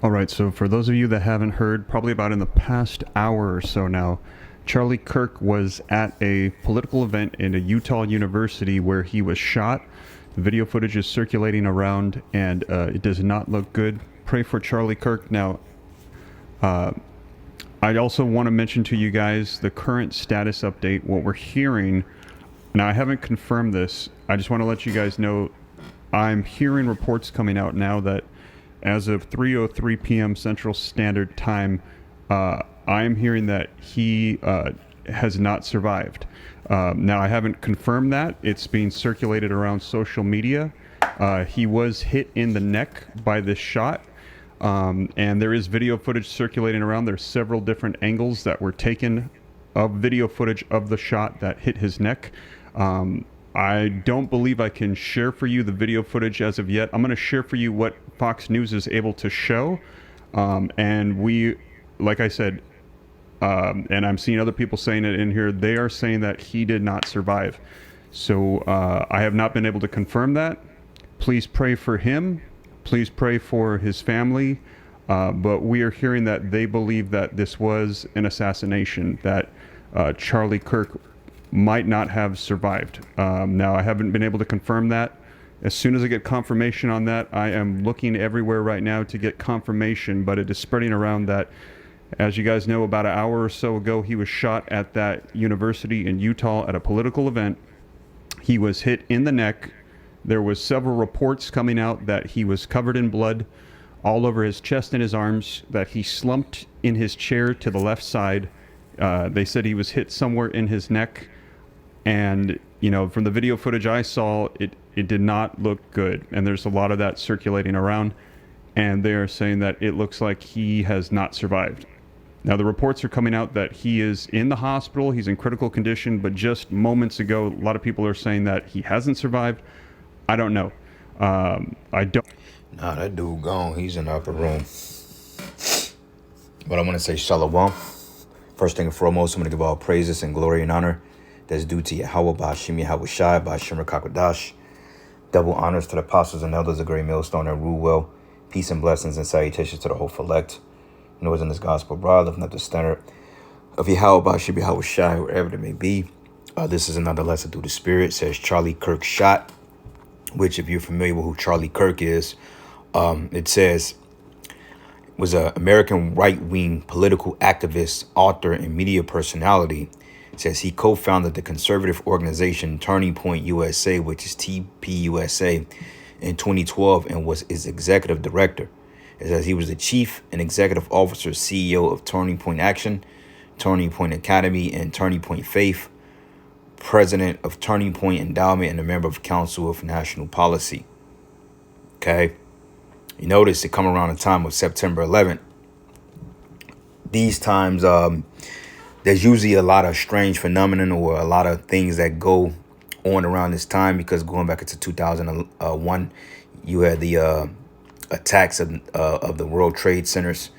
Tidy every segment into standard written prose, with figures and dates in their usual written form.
All right, so for those of you that haven't heard, probably about in the past hour or so now, Charlie Kirk was at a political event in a Utah university where he was shot. The video footage is circulating around, and it does not look good. Pray for Charlie Kirk. Now, I also want to mention to you guys the current status update, what we're hearing. Now, I haven't confirmed this. I just want to let you guys know I'm hearing reports coming out now that as of 3:03 p.m. Central Standard Time, I am hearing that he has not survived. Now, I haven't confirmed that. It's being circulated around social media. He was hit in the neck by this shot. And there is video footage circulating around. There's several different angles that were taken of video footage of the shot that hit his neck. I don't believe I can share for you the video footage as of yet. I'm going to share for you what Fox News is able to show. And we, like I said, and I'm seeing other people saying it in here, they are saying that he did not survive. So I have not been able to confirm that. Please pray for him. Please pray for his family. But we are hearing that they believe that this was an assassination, that Charlie Kirk might not have survived. Now, I haven't been able to confirm that. As soon as I get confirmation on that, I am looking everywhere right now to get confirmation, but it is spreading around that, as you guys know, about an hour or so ago, he was shot at that university in Utah at a political event. He was hit in the neck. There was several reports coming out that he was covered in blood all over his chest and his arms, that he slumped in his chair to the left side. They said he was hit somewhere in his neck. And, you know, from the video footage I saw, it did not look good. And there's a lot of that circulating around. And they are saying that it looks like he has not survived. Now, the reports are coming out that he is in the hospital. He's in critical condition. But just moments ago, a lot of people are saying that he hasn't survived. I don't know. I don't. Nah, that dude gone. He's in the upper room. But I want to say shalom. First thing and foremost, I'm going to give all praises and glory and honor that's due to Yahweh, Ba'ashim Yahweh Shai, Ba'ashim Rakakwadash. Double honors to the apostles and elders of Great Millstone that rule well. Peace and blessings and salutations to the whole elect. Nor is in this gospel broad, lifting up the standard of Yahweh, Ba'ashim Yahweh Shai, wherever it may be. This is another lesson through the Spirit. It says Charlie Kirk shot, which, if you're familiar with who Charlie Kirk is, it says was an American right-wing political activist, author, and media personality. It says he co-founded the conservative organization Turning Point USA, which is TPUSA, in 2012 and was its executive director. It says he was the chief and executive officer, CEO of Turning Point Action, Turning Point Academy, and Turning Point Faith, president of Turning Point Endowment, and a member of Council of National Policy. Okay. You notice it come around the time of September 11th. These times, there's usually a lot of strange phenomenon or a lot of things that go on around this time, because going back into 2001, you had the attacks of the World Trade Centers.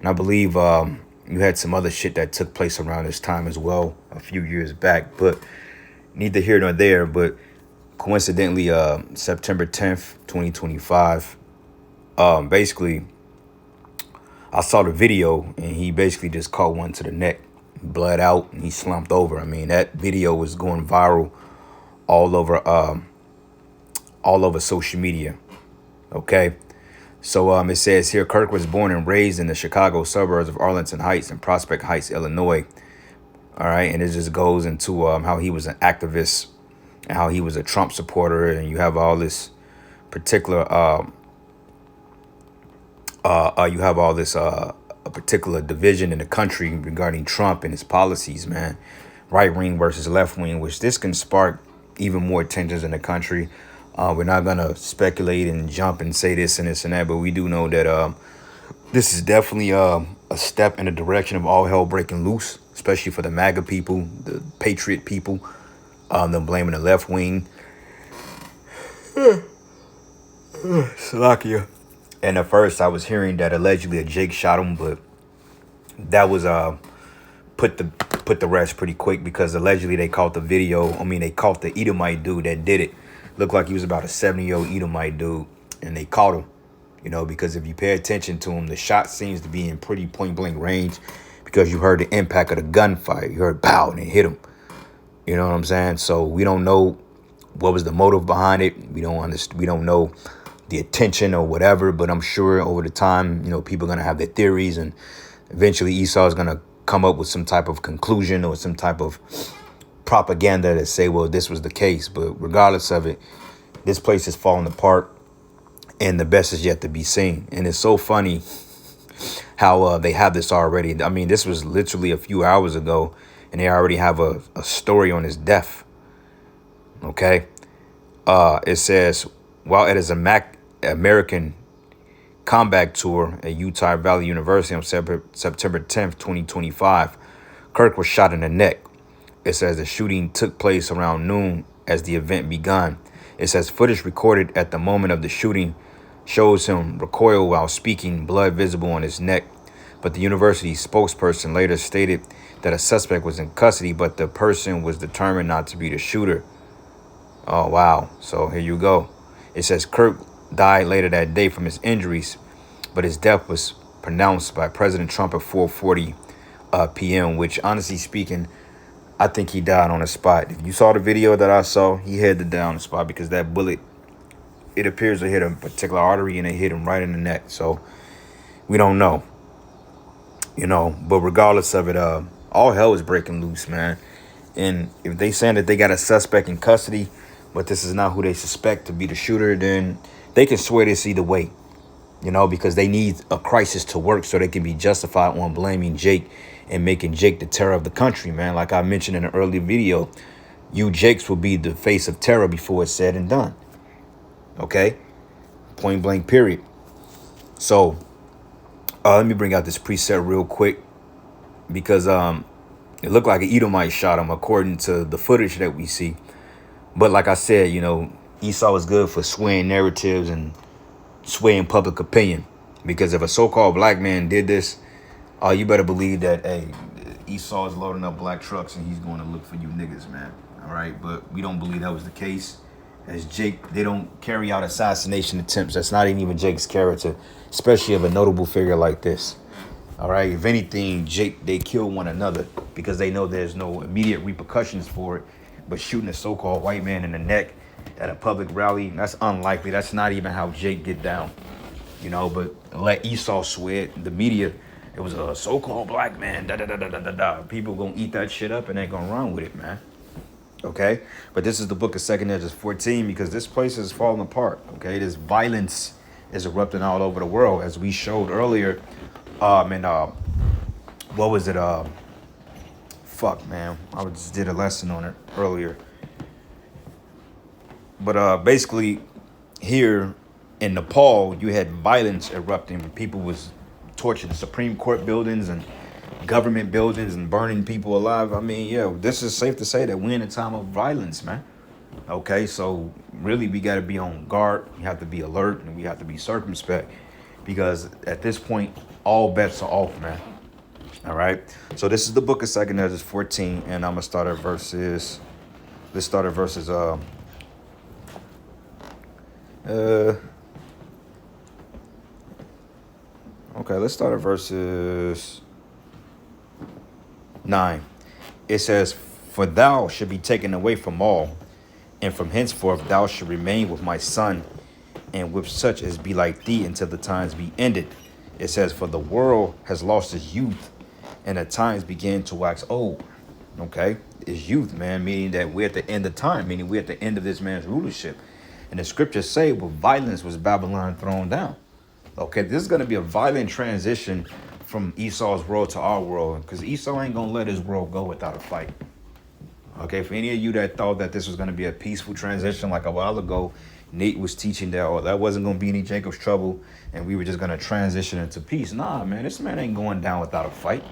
And I believe you had some other shit that took place around this time as well a few years back. But neither here nor there. But coincidentally, September 10th, 2025, basically, I saw the video and he basically just caught one to the neck, bled out, and he slumped over. I mean, that video was going viral all over social media. Okay. So it says here, Kirk was born and raised in the Chicago suburbs of Arlington Heights and Prospect Heights, Illinois. All right. And it just goes into how he was an activist and how he was a Trump supporter. And you have all this particular a particular division in the country regarding Trump and his policies, man. Right wing versus left wing, which this can spark even more tensions in the country. We're not going to speculate and jump and say this and this and that, but we do know that this is definitely a step in the direction of all hell breaking loose, especially for the MAGA people, the patriot people, them blaming the left wing. Salakia. And at first I was hearing that allegedly a Jake shot him, but that was put the rest pretty quick, because allegedly they caught the video. I mean, they caught the Edomite dude that did it. Looked like he was about a 70-year-old Edomite dude, and they caught him. You know, because if you pay attention to him, the shot seems to be in pretty point blank range because you heard the impact of the gunfire. You heard pow and it hit him. You know what I'm saying? So we don't know what was the motive behind it. We don't understand. We don't know the attention or whatever. But I'm sure over the time, you know, people are gonna have their theories, and eventually Esau is gonna come up with some type of conclusion or some type of propaganda that say, well, this was the case. But regardless of it, this place is falling apart, and the best is yet to be seen. And it's so funny how they have this already. I mean, this was literally a few hours ago, and they already have a story on his death. Okay. It says, while at his American combat tour at Utah Valley University on September 10th, 2025, Kirk was shot in the neck. It says the shooting took place around noon as the event began. It says footage recorded at the moment of the shooting shows him recoil while speaking, blood visible on his neck. But the university spokesperson later stated that a suspect was in custody, but the person was determined not to be the shooter. Oh, wow. So here you go. It says Kirk died later that day from his injuries, but his death was pronounced by President Trump at 4:40 p.m., which, honestly speaking, I think he died on the spot. If you saw the video that I saw, he had to die on the spot because that bullet, it appears to hit a particular artery and it hit him right in the neck. So we don't know, you know, but regardless of it, all hell is breaking loose, man. And if they saying that they got a suspect in custody, but this is not who they suspect to be the shooter, then they can swear this either way, you know, because they need a crisis to work so they can be justified on blaming Jake and making Jake the terror of the country, man. Like I mentioned in an earlier video, you Jakes will be the face of terror before it's said and done. Okay? Point blank, period. So let me bring out this preset real quick because it looked like an Edomite shot him according to the footage that we see. But like I said, you know, Esau is good for swaying narratives and swaying public opinion. Because if a so-called black man did this, you better believe that, hey, Esau is loading up black trucks and he's going to look for you niggas, man. All right. But we don't believe that was the case. As Jake, they don't carry out assassination attempts. That's not even Jake's character, especially of a notable figure like this. All right. If anything, Jake, they kill one another because they know there's no immediate repercussions for it. But shooting a so-called white man in the neck at a public rally, that's unlikely. That's not even how Jake get down, you know. But let Esau swear it. The media, it was a so-called black man. Da da da da da da da. People gonna eat that shit up and they gonna run with it, man. Okay, but this is the book of 2 Ezra 14 because this place is falling apart. Okay, this violence is erupting all over the world, as we showed earlier. What was it? Fuck, man, I just did a lesson on it earlier. But basically, here in Nepal, you had violence erupting. People was torching Supreme Court buildings and government buildings and burning people alive. I mean, yeah, this is safe to say that we're in a time of violence, man. Okay, so really we got to be on guard. We have to be alert and we have to be circumspect because at this point, all bets are off, man. All right, so this is the book of 2 Ezra 14, and I'm gonna start at verses. Let's start at verses. Okay, let's start at verses 9. It says, "For thou should be taken away from all, and from henceforth thou should remain with my son, and with such as be like thee until the times be ended." It says, "For the world has lost its youth, and the times begin to wax old." Okay, it's youth, man, meaning that we're at the end of time, meaning we're at the end of this man's rulership. And the scriptures say, with violence was Babylon thrown down. Okay, this is going to be a violent transition from Esau's world to our world, because Esau ain't going to let his world go without a fight. Okay, for any of you that thought that this was going to be a peaceful transition like a while ago, Nate was teaching that, oh, that wasn't going to be any Jacob's trouble, and we were just going to transition into peace. Nah, man, this man ain't going down without a fight.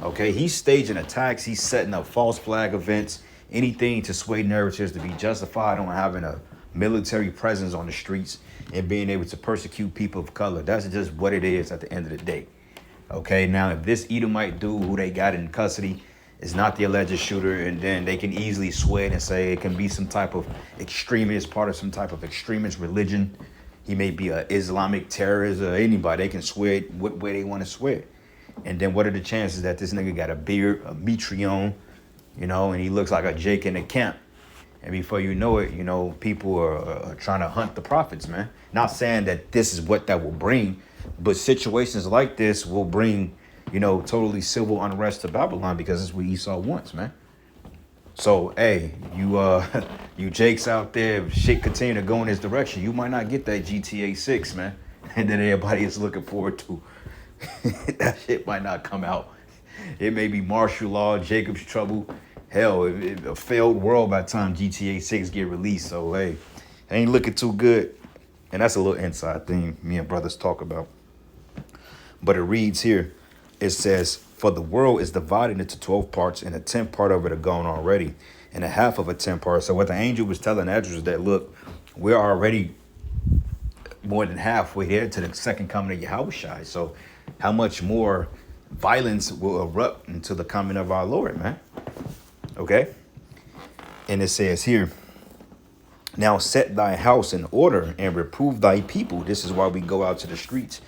Okay, he's staging attacks. He's setting up false flag events, anything to sway narratives to be justified on having a military presence on the streets and being able to persecute people of color. That's just what it is at the end of the day. Okay, now if this Edomite dude who they got in custody is not the alleged shooter, and then they can easily sway it and say it can be some type of extremist, part of some type of extremist religion, He may be an Islamic terrorist or anybody. They can swear it what way they want to swear it. And then what are the chances that this nigga got a beard, a Mitrione, you know, and he looks like a Jake in the camp? And before you know it, you know, people are trying to hunt the prophets, man. Not saying that this is what that will bring, but situations like this will bring, you know, totally civil unrest to Babylon, because it's what Esau wants, man. So, hey, you you Jakes out there, if shit continue to go in this direction, you might not get that GTA 6, man. And then everybody is looking forward to. That shit might not come out. It may be martial law, Jacob's trouble. Hell, a failed world by the time GTA 6 get released. So, hey, ain't looking too good. And that's a little inside thing me and brothers talk about. But it reads here, it says, for the world is divided into 12 parts, and a 10th part of it are gone already, and a half of a 10th part. So what the angel was telling Ezra is that, look, we're already more than halfway there to the second coming of Yahushua. So how much more violence will erupt into the coming of our Lord, man? Okay? And it says here, now set thy house in order and reprove thy people. This is why we go out to the streets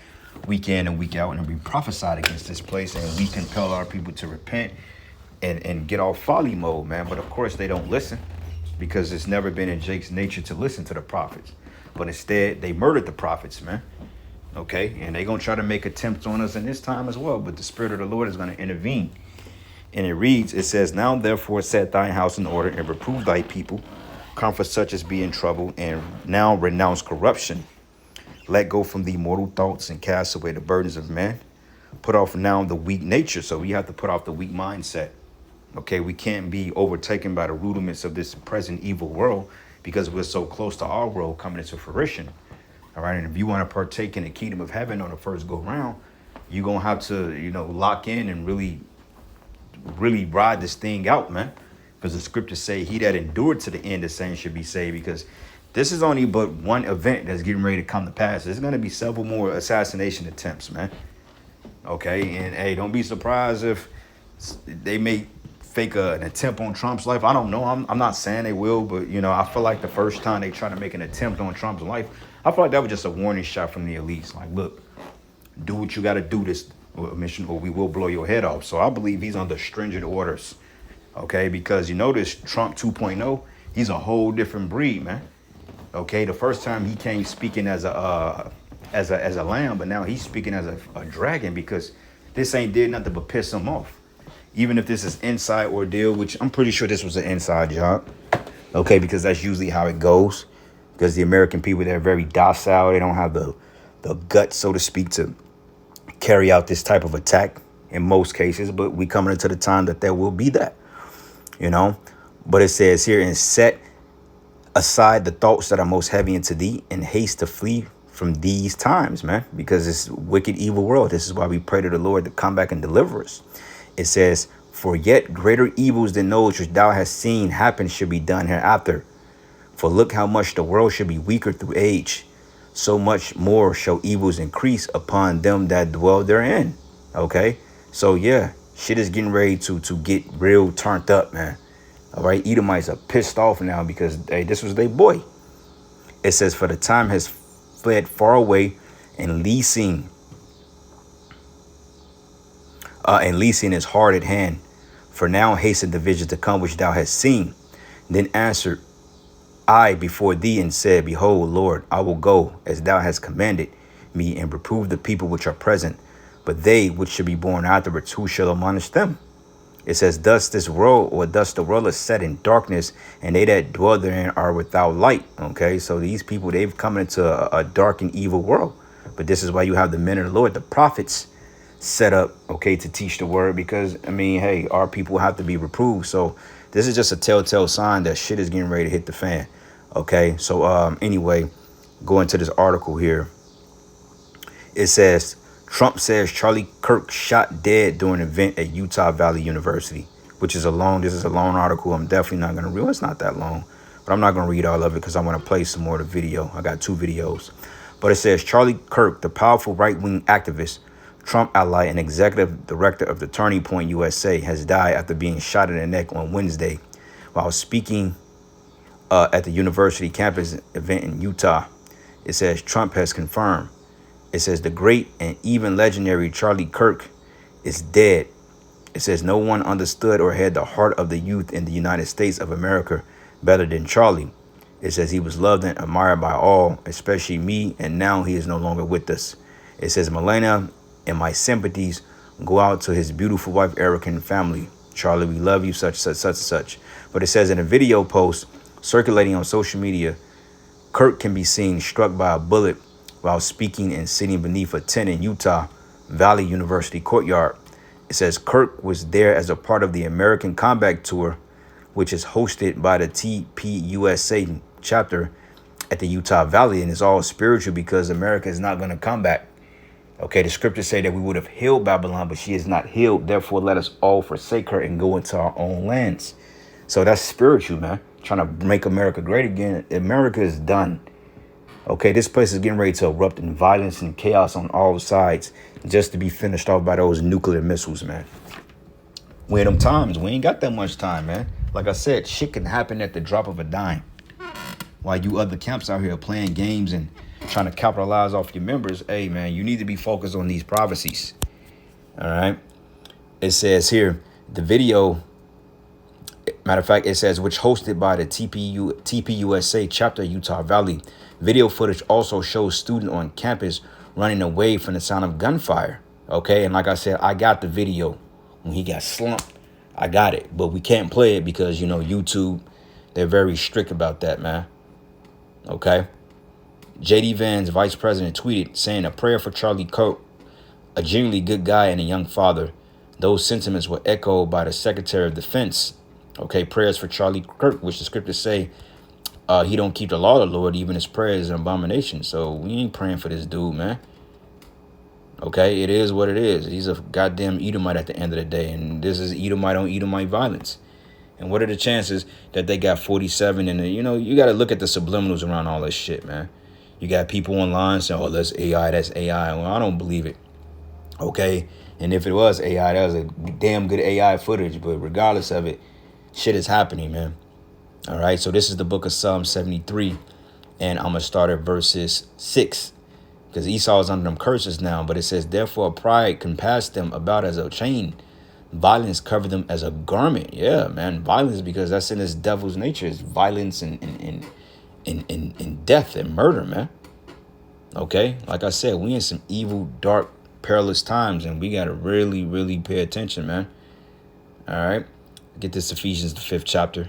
week in and week out, and we prophesied against this place, and we compel our people to repent and get off folly mode, man. But of course they don't listen, because it's never been in Jake's nature to listen to the prophets. But instead they murdered the prophets, man. Okay, and they're gonna try to make attempts on us in this time as well, but the Spirit of the Lord is gonna intervene. And it reads, it says, now therefore set thine house in order and reprove thy people, comfort such as be in trouble, and now renounce corruption. Let go from the mortal thoughts and cast away the burdens of man. Put off now the weak nature. So we have to put off the weak mindset. Okay, we can't be overtaken by the rudiments of this present evil world, because we're so close to our world coming into fruition. All right, and if you want to partake in the kingdom of heaven on the first go round, you're going to have to, you know, lock in and really ride this thing out, man. Because the scriptures say he that endured to the end, the same should be saved. Because this is only but one event that's getting ready to come to pass. There's going to be several more assassination attempts, man. Okay, and hey, don't be surprised if they may fake an attempt on Trump's life. I don't know. I'm not saying they will, but, you know, I feel like the first time they try to make an attempt on Trump's life, I feel like that was just a warning shot from the elites. Like, look, do what you got to do this mission, or we will blow your head off. So I believe he's under stringent orders. Okay, because you notice Trump 2.0, he's a whole different breed, man. Okay, the first time he came speaking as a lamb, but now he's speaking as a dragon, because this ain't did nothing but piss him off. Even if this is inside ordeal, which I'm pretty sure this was an inside job. Okay, because that's usually how it goes. Because the American people, they're very docile. They don't have the guts, so to speak, to carry out this type of attack in most cases. But we coming into the time that there will be that, you know. But it says here, and set aside the thoughts that are most heavy into thee, and haste to flee from these times, man, because it's a wicked, evil world. This is why we pray to the Lord to come back and deliver us. It says, for yet greater evils than those which thou hast seen happen should be done hereafter. For look how much the world should be weaker through age. So much more shall evils increase upon them that dwell therein. Okay, so yeah, shit is getting ready to get real turned up, man. All right, Edomites are pissed off now because, hey, this was their boy. It says, for the time has fled far away, and leasing is hard at hand. For now hasten the visions to come which thou hast seen. Then answered I before thee and said, behold, Lord, I will go as thou hast commanded me, and reprove the people which are present. But they which should be born afterwards, who shall admonish them? It says, thus the world is set in darkness, and they that dwell therein are without light. Okay, so these people, they've come into a dark and evil world. But this is why you have the men of the Lord, the prophets, set up, okay, to teach the word. Because, I mean, hey, our people have to be reproved. So this is just a telltale sign that shit is getting ready to hit the fan. Okay, so anyway, going to this article here. It says, Trump says Charlie Kirk shot dead during an event at Utah Valley University, which is this is a long article. I'm definitely not going to read. Well, it's not that long, but I'm not going to read all of it because I want to play some more of the video. I got 2 videos. But it says Charlie Kirk, the powerful right-wing activist, Trump ally, and executive director of the Turning Point USA, has died after being shot in the neck on Wednesday while speaking at the university campus event in Utah. It says Trump has confirmed. It says the great and even legendary Charlie Kirk is dead. It says no one understood or had the heart of the youth in the United States of America better than Charlie. It says he was loved and admired by all, especially me, and now he is no longer with us. It says Melania and my sympathies go out to his beautiful wife, Erica, and family. Charlie, we love you, such, such, such, such. But it says in a video post circulating on social media, Kirk can be seen struck by a bullet while speaking and sitting beneath a tent in Utah Valley University courtyard. It says Kirk was there as a part of the American Comeback Tour, which is hosted by the TPUSA chapter at the Utah Valley, and it's all spiritual because America is not going to come back. Okay, the scriptures say that we would have healed Babylon, but she is not healed. Therefore, let us all forsake her and go into our own lands. So that's spiritual, man. Trying to make America great again. America is done. Okay, this place is getting ready to erupt in violence and chaos on all sides just to be finished off by those nuclear missiles, man. We in them times. We ain't got that much time, man. Like I said, shit can happen at the drop of a dime. While you other camps out here playing games and trying to capitalize off your members, hey, man, you need to be focused on these prophecies. All right. It says here, the video, matter of fact, it says, which hosted by the TPUSA chapter Utah Valley. Video footage also shows student on campus running away from the sound of gunfire. Okay. And like I said, I got the video when he got slumped. I got it. But we can't play it because, you know, YouTube, they're very strict about that, man. Okay. J.D. Vance, vice president, tweeted saying a prayer for Charlie Kirk, a genuinely good guy and a young father. Those sentiments were echoed by the Secretary of Defense. Okay, prayers for Charlie Kirk, which the scriptures say he don't keep the law of the Lord, even his prayers is an abomination. So we ain't praying for this dude, man. Okay, it is what it is. He's a goddamn Edomite at the end of the day, and this is Edomite on Edomite violence. And what are the chances that they got 47? And, you know, you got to look at the subliminals around all this shit, man. You got people online saying, oh, that's AI, that's AI. Well, I don't believe it. Okay. And if it was AI, that was a damn good AI footage. But regardless of it, shit is happening, man. All right. So this is the book of Psalm 73. And I'm going to start at verses 6. Because Esau is under them curses now. But it says, therefore, pride compassed them about as a chain. Violence covered them as a garment. Yeah, man. Violence, because that's in this devil's nature. It's violence and death and murder, man. Okay, like I said, we in some evil, dark, perilous times, and we gotta really, really pay attention, man. All right, get this Ephesians the 5th chapter,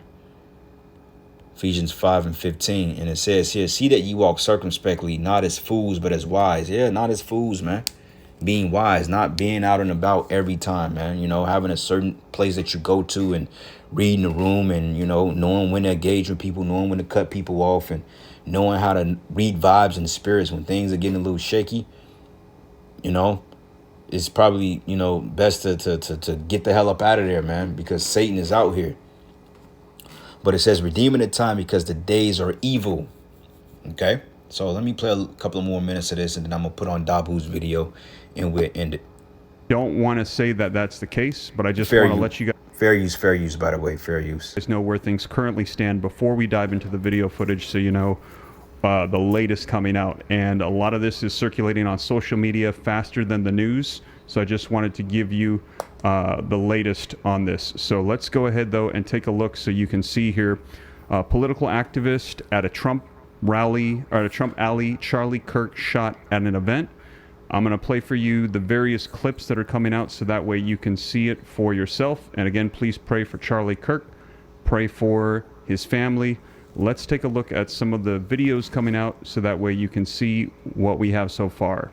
Ephesians 5:15, and it says here, see that ye walk circumspectly, not as fools, but as wise. Yeah, not as fools, man. Being wise, not being out and about every time, man. You know, having a certain place that you go to and reading the room and, you know, knowing when to engage with people, knowing when to cut people off and knowing how to read vibes and spirits when things are getting a little shaky. You know, it's probably, you know, best to get the hell up out of there, man, because Satan is out here. But it says redeeming the time because the days are evil. Okay. So let me play a couple of more minutes of this, and then I'm going to put on Dabu's video, and we'll end it. Don't want to say that that's the case, but I just want to let you guys... Fair use, by the way, fair use. Know where things currently stand before we dive into the video footage, so you know the latest coming out. And a lot of this is circulating on social media faster than the news, so I just wanted to give you the latest on this. So let's go ahead, though, and take a look so you can see here. Political activist at a Trump rally, or a Trump alley, Charlie Kirk shot at an event. I'm going to play for you the various clips that are coming out so that way you can see it for yourself. And again, please pray for Charlie Kirk. Pray for his family. Let's take a look at some of the videos coming out so that way you can see what we have so far.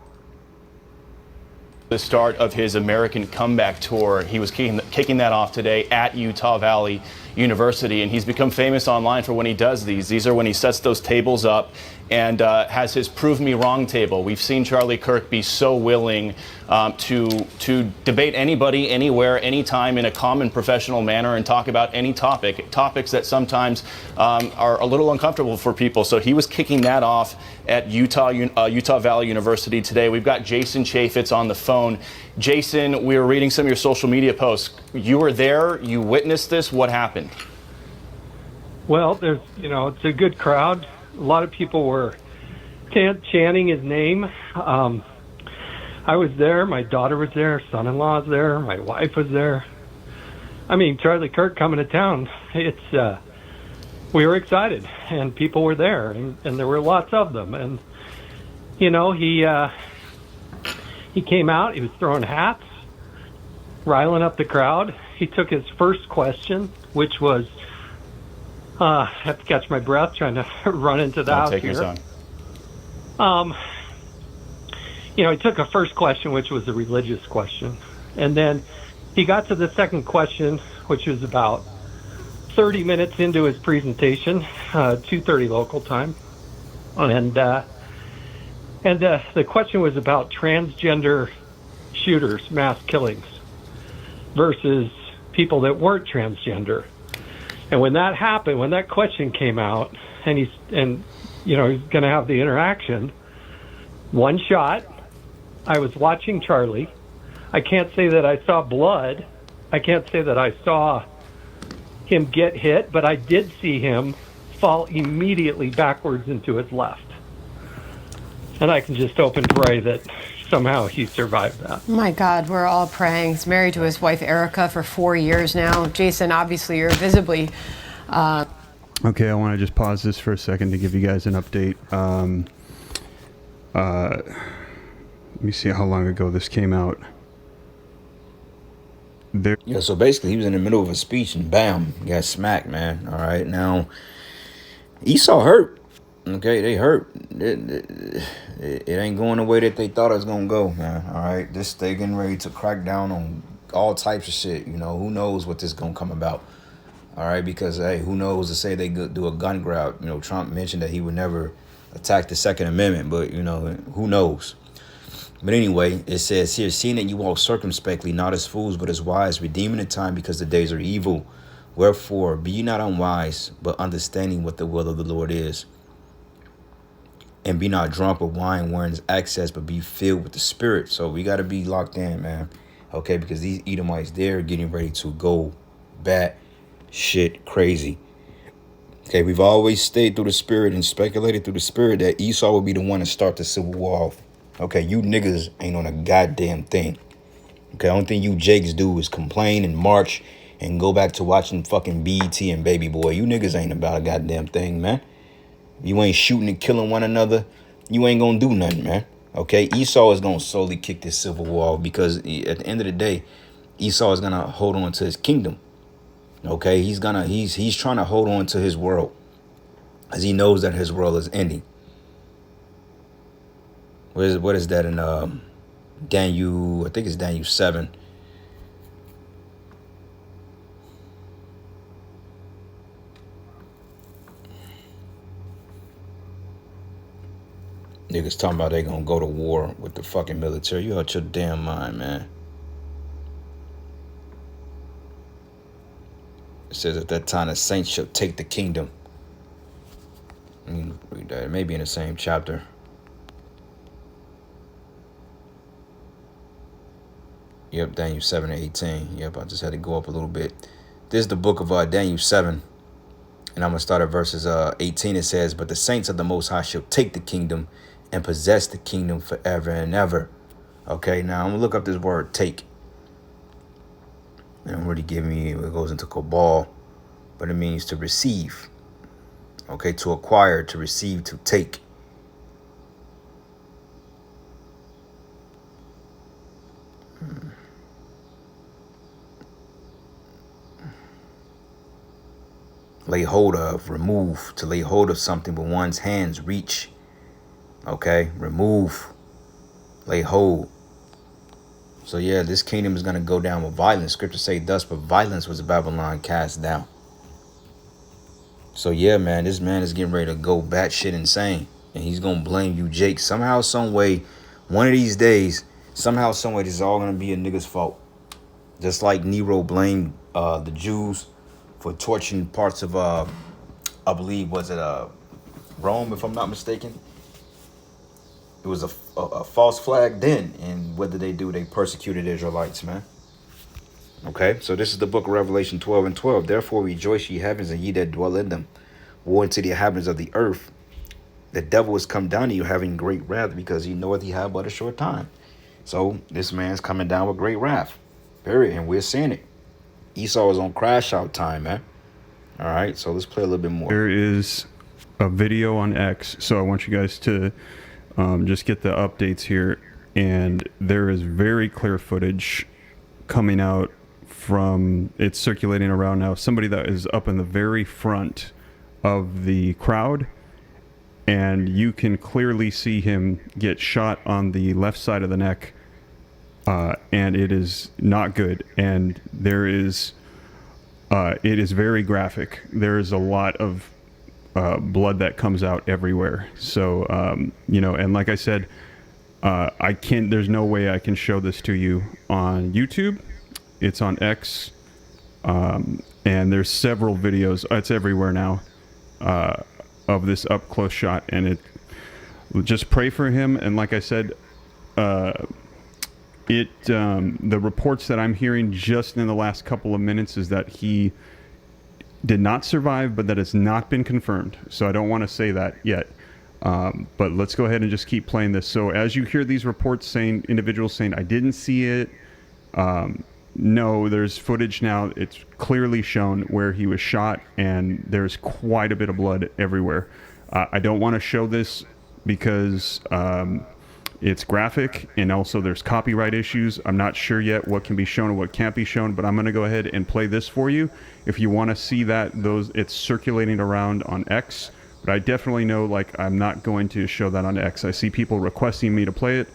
The start of his American Comeback Tour. He was kicking that off today at Utah Valley University, and he's become famous online for when he does these. These are when he sets those tables up and has his Prove Me Wrong table. We've seen Charlie Kirk be so willing to debate anybody, anywhere, anytime in a common professional manner and talk about any topics that sometimes are a little uncomfortable for people. So he was kicking that off at Utah Valley University today. We've got Jason Chaffetz on the phone. Jason, we were reading some of your social media posts. You were there, you witnessed this. What happened? Well, there's, it's a good crowd. A lot of people were chanting his name. I was there. My daughter was there. Son-in-law's there. My wife was there. I mean, Charlie Kirk coming to town. We were excited, and people were there, and there were lots of them. And you know, he came out. He was throwing hats, riling up the crowd. He took his first question, which was, I have to catch my breath trying to run into the house Take here. your time. You know, he took a first question, which was a religious question. And then he got to the second question, which was about 30 minutes into his presentation, 2:30 local time. And the question was about transgender shooters, mass killings, versus people that weren't transgender. And when that happened, when that question came out, and he's going to have the interaction, one shot. I was watching Charlie. I can't say that I saw blood. I can't say that I saw him get hit, but I did see him fall immediately backwards into his left. And I can just hope and pray that somehow he survived that. My God, we're all praying. He's married to his wife, Erica, for 4 years now. Jason, obviously, you're visibly... Okay, I want to just pause this for a second to give you guys an update. Let me see how long ago this came out. Yeah, so basically he was in the middle of a speech and bam, he got smacked, man. All right, now Esau hurt. Okay, they hurt. It ain't going the way that they thought it was gonna go, man. All right, they getting ready to crack down on all types of shit. You know, who knows what this gonna come about. All right, because hey, who knows to say they do a gun grab. You know, Trump mentioned that he would never attack the Second Amendment, but you know, who knows. But anyway, it says here, seeing that you walk circumspectly, not as fools, but as wise, redeeming the time because the days are evil. Wherefore, be ye not unwise, but understanding what the will of the Lord is. And be not drunk with wine wherein is excess, but be filled with the Spirit. So we got to be locked in, man. Okay, because these Edomites, they're getting ready to go bat shit crazy. Okay, we've always stayed through the Spirit and speculated through the Spirit that Esau would be the one to start the civil war off. Okay, you niggas ain't on a goddamn thing. Okay, only thing you Jakes do is complain and march and go back to watching fucking BET and Baby Boy. You niggas ain't about a goddamn thing, man. You ain't shooting and killing one another. You ain't gonna do nothing, man. Okay, Esau is gonna slowly kick this civil war off because at the end of the day, Esau is gonna hold on to his kingdom. Okay, he's trying to hold on to his world as he knows that his world is ending. What is that in Daniel? I think it's Daniel 7. Niggas talking about they gonna go to war with the fucking military. You out your damn mind, man. It says at that time the saints shall take the kingdom. I mean, read that. It may be in the same chapter. Yep, Daniel 7 and 18. Yep, I just had to go up a little bit. This is the book of Daniel 7. And I'm going to start at verses 18. It says, but the saints of the Most High shall take the kingdom and possess the kingdom forever and ever. Okay, now I'm going to look up this word take. It don't really give me, it goes into Kabal, but it means to receive. Okay, to acquire, to receive, to take. Lay hold of, remove, to lay hold of something with one's hands, reach. Okay, remove, lay hold. So yeah, this kingdom is going to go down with violence. Scripture say thus, but violence was Babylon cast down. So yeah, man, this man is getting ready to go batshit insane. And he's going to blame you, Jake. Somehow, some way, one of these days, somehow, some way, this is all going to be a nigga's fault. Just like Nero blamed the Jews for torching parts of, I believe, was it Rome, if I'm not mistaken. It was a false flag then, and what did they do? They persecuted Israelites, man. Okay, so this is the book of Revelation 12 and 12. Therefore rejoice, ye heavens, and ye that dwell in them. Woe unto the inhabitants of the earth, the devil has come down to you having great wrath because he knoweth he have but a short time. So this man's coming down with great wrath. Period. And we're seeing it. Esau is on crash out time, man. All right, so let's play a little bit more. There is a video on X, so I want you guys to just get the updates here. And there is very clear footage coming out from, it's circulating around now, somebody that is up in the very front of the crowd, and you can clearly see him get shot on the left side of the neck, and it is not good. And there is it is very graphic. There is a lot of blood that comes out everywhere. So you know, and like I said, I can't, there's no way I can show this to you on YouTube. It's on X, and there's several videos, it's everywhere now, of this up close shot. And it, just pray for him. And like I said, the reports that I'm hearing just in the last couple of minutes is that he did not survive, but that has not been confirmed. So I don't want to say that yet. But let's go ahead and just keep playing this. So as you hear these reports saying, individuals saying, I didn't see it. No, there's footage now. It's clearly shown where he was shot, and there's quite a bit of blood everywhere. I don't want to show this because it's graphic, and also there's copyright issues. I'm not sure yet what can be shown and what can't be shown, but I'm going to go ahead and play this for you. If you want to see that, it's circulating around on X. But I definitely know, like, I'm not going to show that on X. I see people requesting me to play it.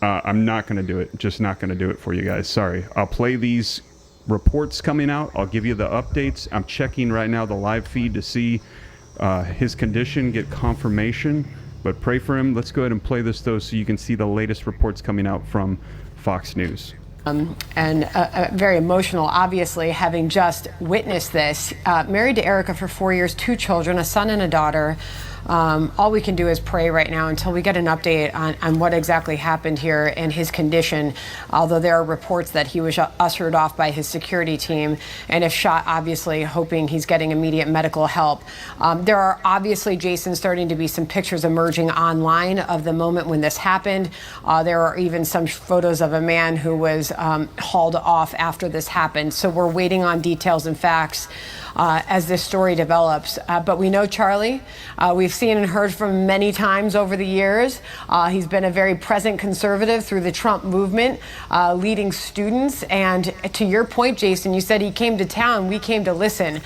I'm not going to do it. Just not going to do it for you guys. Sorry. I'll play these reports coming out. I'll give you the updates. I'm checking right now the live feed to see his condition, get confirmation. But pray for him. Let's go ahead and play this, though, so you can see the latest reports coming out from Fox News. And very emotional, obviously, having just witnessed this. Married to Erica for 4 years, 2 children, a son and a daughter. All we can do is pray right now until we get an update on what exactly happened here and his condition, although there are reports that he was ushered off by his security team, and if shot, obviously hoping he's getting immediate medical help. There are obviously, Jason, starting to be some pictures emerging online of the moment when this happened. There are even some photos of a man who was hauled off after this happened. So we're waiting on details and facts as this story develops. But we know Charlie. We've seen and heard from him many times over the years. He's been a very present conservative through the Trump movement, leading students. And to your point, Jason, you said he came to town. We came to listen.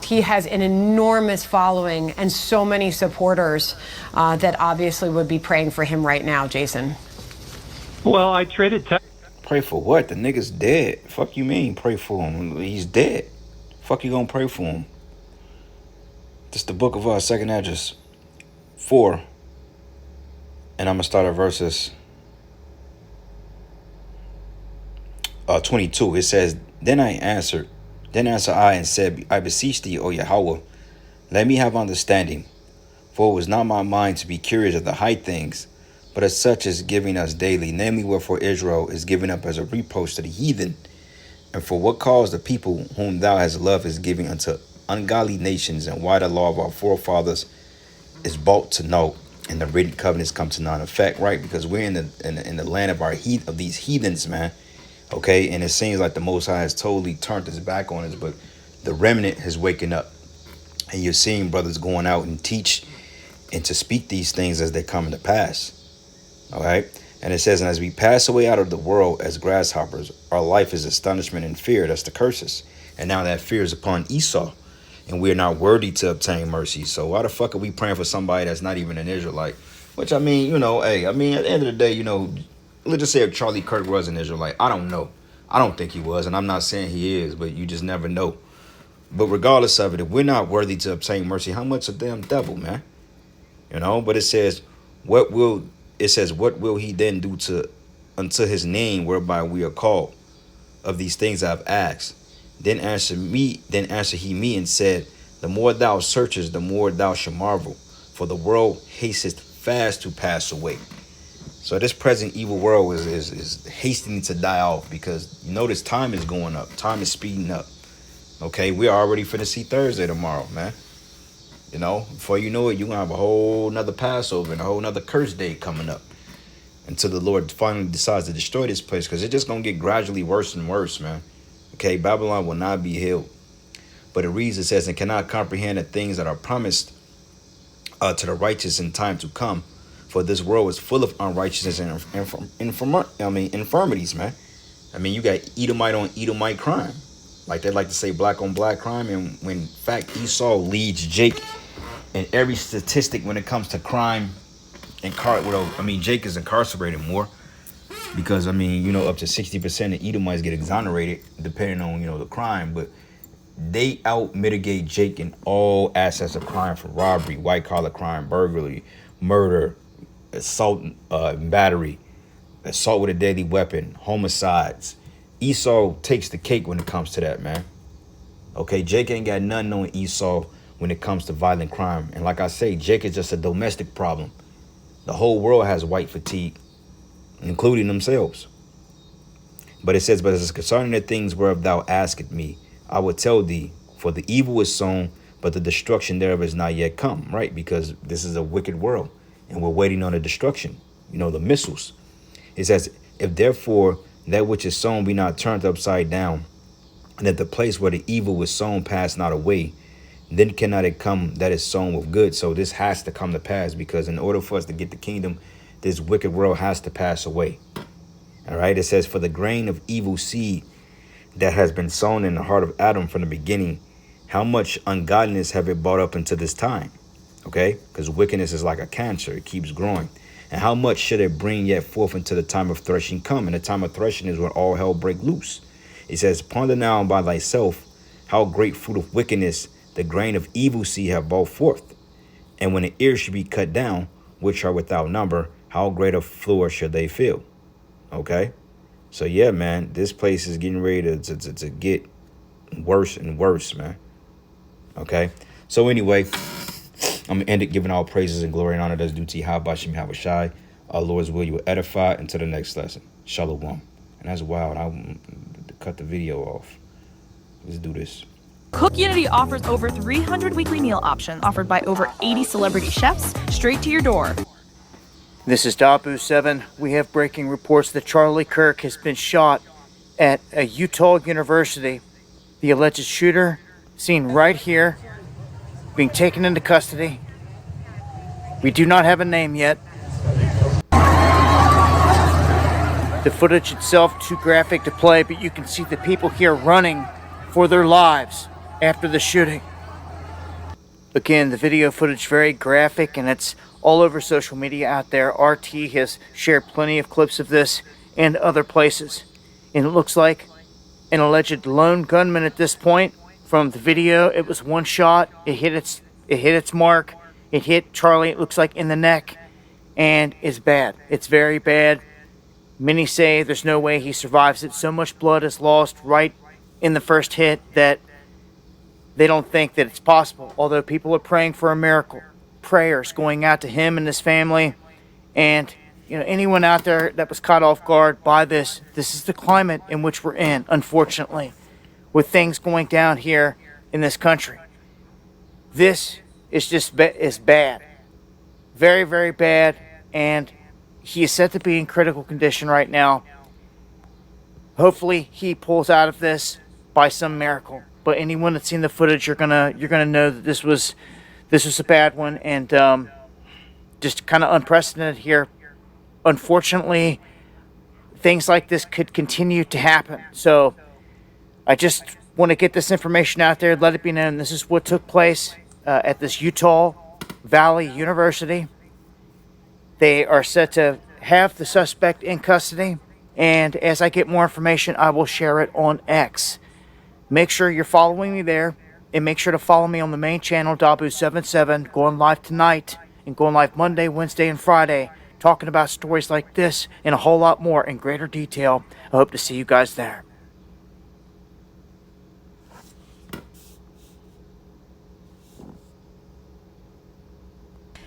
He has an enormous following and so many supporters that obviously would be praying for him right now, Jason. Well, I traded Pray for what? The nigga's dead. Fuck you mean pray for him? He's dead. Fuck you gonna pray for him? This the book of second address 4. And I'm gonna start at verses 22. It says, Then answer I and said, I beseech thee, O Yahweh, let me have understanding. For it was not my mind to be curious of the high things, but as such as giving us daily, namely wherefore Israel is given up as a reproach to the heathen, and for what cause the people whom thou hast loved is giving unto ungodly nations, and why the law of our forefathers is brought to naught, and the written covenants come to non-effect, right? Because we're in the land of of these heathens, man. Okay, and it seems like the Most High has totally turned his back on us, but the remnant has waken up, and you're seeing brothers going out and teach and to speak these things as they come to pass. All right. And it says, and as we pass away out of the world as grasshoppers, our life is astonishment and fear. That's the curses. And now that fear is upon Esau, and we are not worthy to obtain mercy. So why the fuck are we praying for somebody that's not even an Israelite? Which, I mean, you know, hey, I mean, at the end of the day, you know, let's just say if Charlie Kirk was an Israelite. I don't know. I don't think he was, and I'm not saying he is, but you just never know. But regardless of it, if we're not worthy to obtain mercy, how much a damn devil, man? You know, but it says, what will he then do unto his name whereby we are called? Of these things I have asked. Then answered he me and said, the more thou searchest, the more thou shalt marvel, for the world hasteth fast to pass away. So this present evil world is hastening to die off, because you notice time is going up, time is speeding up. Okay, we're already finna see Thursday tomorrow, man. You know, before you know it, you're going to have a whole nother Passover and a whole nother curse day coming up until the Lord finally decides to destroy this place, because it's just going to get gradually worse and worse, man. Okay, Babylon will not be healed. But it reads, it says, and cannot comprehend the things that are promised to the righteous in time to come. For this world is full of unrighteousness and infirmities, man. I mean, you got Edomite on Edomite crime. Like they like to say black on black crime. And when in fact Esau leads Jake in every statistic when it comes to crime. Jake is incarcerated more. Because, I mean, you know, up to 60% of Edomites get exonerated depending on, you know, the crime. But they out mitigate Jake in all aspects of crime, from robbery, white collar crime, burglary, murder, assault, battery, assault with a deadly weapon, homicides. Esau takes the cake when it comes to that, man. Okay, Jake ain't got nothing on Esau when it comes to violent crime. And like I say, Jake is just a domestic problem. The whole world has white fatigue, including themselves. But it says, but as concerning the things whereof thou askest me, I will tell thee, for the evil is sown, but the destruction thereof is not yet come, right? Because this is a wicked world, and we're waiting on the destruction, you know, the missiles. It says, if therefore that which is sown be not turned upside down, and that the place where the evil was sown pass not away, then cannot it come that is sown with good. So this has to come to pass, because in order for us to get the kingdom, this wicked world has to pass away. All right. It says, for the grain of evil seed that has been sown in the heart of Adam from the beginning, how much ungodliness have it brought up into this time? Okay. Because wickedness is like a cancer. It keeps growing. And how much should it bring yet forth until the time of threshing come? And the time of threshing is when all hell break loose. It says, ponder now by thyself how great fruit of wickedness the grain of evil seed have brought forth. And when the ears should be cut down, which are without number, how great a floor should they fill? Okay. So yeah, man, this place is getting ready to get worse and worse, man. Okay. So anyway, I'm gonna end it giving all praises and glory and honor that's due to Yahweh Shem Yahushai. Our Lord's will, you will edify until the next lesson. Shalom. And that's wild. I cut the video off. Let's do this. Cook Unity offers over 300 weekly meal options offered by over 80 celebrity chefs straight to your door. This is Dabu7. We have breaking reports that Charlie Kirk has been shot at a Utah university. The alleged shooter, seen right here, being taken into custody. We do not have a name yet. The footage itself too graphic to play, but you can see the people here running for their lives after the shooting. Again, the video footage very graphic, and it's all over social media out there. RT has shared plenty of clips of this and other places. And it looks like an alleged lone gunman at this point. From the video, it was one shot. It hit its mark. It hit Charlie, it looks like, in the neck. And it's bad. It's very bad. Many say there's no way he survives it. So much blood is lost right in the first hit that they don't think that it's possible. Although people are praying for a miracle. Prayers going out to him and his family, and you know, anyone out there that was caught off guard by this. This is the climate in which we're in, unfortunately, with things going down here in this country. This is just is bad, very, very bad, and he is said to be in critical condition right now. Hopefully, he pulls out of this by some miracle. But anyone that's seen the footage, you're gonna know that this was a bad one, and just kind of unprecedented here. Unfortunately, things like this could continue to happen. So I just want to get this information out there, let it be known. This is what took place at this Utah Valley University. They are set to have the suspect in custody, and as I get more information, I will share it on X. Make sure you're following me there. And make sure to follow me on the main channel, Dabu77, going live tonight and going live Monday, Wednesday, and Friday, talking about stories like this and a whole lot more in greater detail. I hope to see you guys there.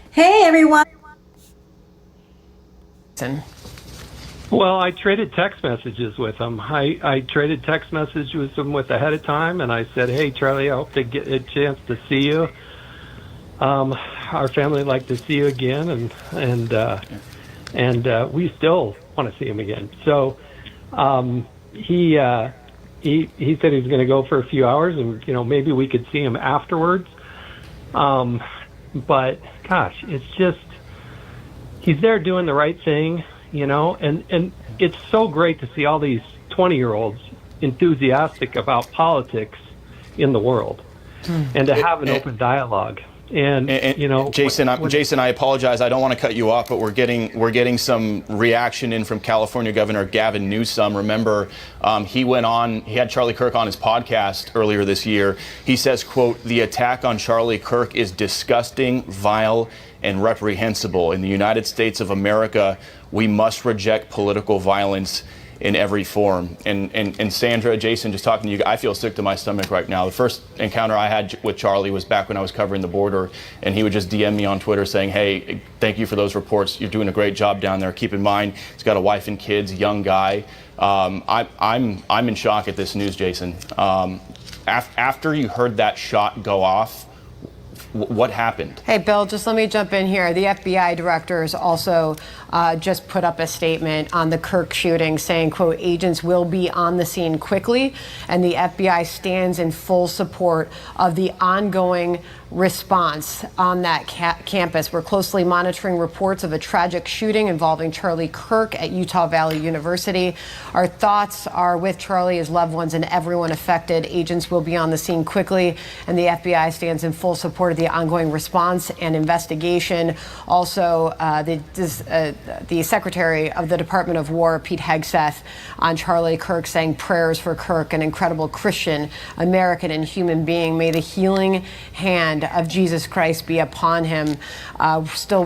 Hey, everyone. Well, I traded text messages with him. I traded text messages with him ahead of time, and I said, hey, Charlie, I hope to get a chance to see you. Our family would like to see you again, and we still want to see him again. So he said he was going to go for a few hours, and maybe we could see him afterwards. But gosh, it's just he's there doing the right thing, and it's so great to see all these 20-year-olds enthusiastic about politics in the world, and to have an open dialogue. And Jason, Jason, I apologize. I don't want to cut you off, but we're getting some reaction in from California Governor Gavin Newsom. Remember, he had Charlie Kirk on his podcast earlier this year. He says, quote, "The attack on Charlie Kirk is disgusting, vile, and reprehensible. In the United States of America, we must reject political violence in every form." And Sandra, Jason, just talking to you, I feel sick to my stomach right now. The first encounter I had with Charlie was back when I was covering the border, and he would just DM me on Twitter saying, "Hey, thank you for those reports. You're doing a great job down there. Keep in mind, he's got a wife and kids, young guy." I'm in shock at this news, Jason. After you heard that shot go off, what happened? Hey, Bill, just let me jump in here. The FBI directors also just put up a statement on the Kirk shooting saying, quote, "Agents will be on the scene quickly, and the FBI stands in full support of the ongoing response on that campus. We're closely monitoring reports of a tragic shooting involving Charlie Kirk at Utah Valley University. Our thoughts are with Charlie, his loved ones, and everyone affected. Agents will be on the scene quickly, and the FBI stands in full support of the ongoing response and investigation." Also, the Secretary of the Department of War, Pete Hegseth, on Charlie Kirk saying prayers for Kirk, an incredible Christian, American, and human being. May the healing hand of Jesus Christ be upon him. Still